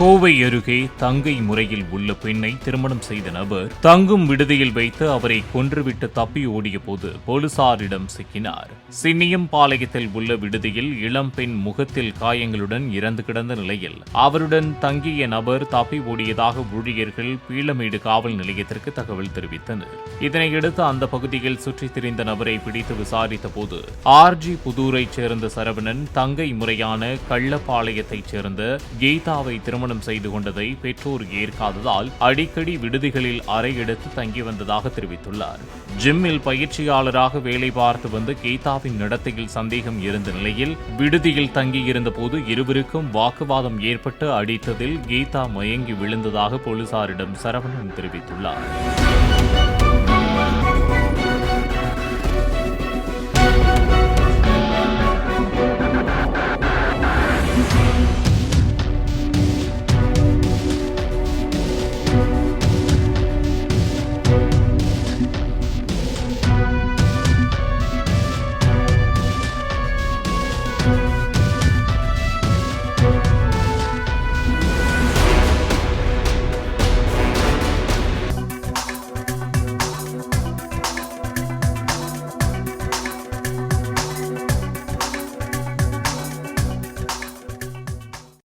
கோவை அருகே தங்கை முறையில் உள்ள பெண்ணை திருமணம் செய்த நபர் தங்கும் விடுதியில் வைத்து அவரை கொன்றுவிட்டு தப்பி ஓடிய போது போலீசாரிடம் சிக்கினார். சின்னியம்பாளையத்தில் உள்ள விடுதியில் இளம் பெண் முகத்தில் காயங்களுடன் இறந்து கிடந்த நிலையில் அவருடன் தங்கிய நபர் தப்பி ஓடியதாக ஊழியர்கள் பீளமேடு காவல் நிலையத்திற்கு தகவல் தெரிவித்தனர். இதனையடுத்து அந்த பகுதியில் சுற்றித் திரிந்த நபரை பிடித்து விசாரித்த போது ஆர்ஜி புதூரைச் சேர்ந்த சரவணன் தங்கை முறையான கள்ளப்பாளையத்தைச் சேர்ந்த கீதாவை திருமணம் செய்து கொண்டதை பெற்றோர் ஏற்காததால் அடிக்கடி விடுதிகளில் அறை எடுத்து தங்கி வந்ததாக தெரிவித்துள்ளார். ஜிம்மில் பயிற்சியாளராக வேலை பார்த்து வந்த கீதாவின் நடத்தையில் சந்தேகம் இருந்த நிலையில் விடுதியில் தங்கியிருந்த போது இருவருக்கும் வாக்குவாதம் ஏற்பட்டு அடித்ததில் கீதா மயங்கி விழுந்ததாக போலீசாரிடம் சரவணன் தெரிவித்துள்ளார்.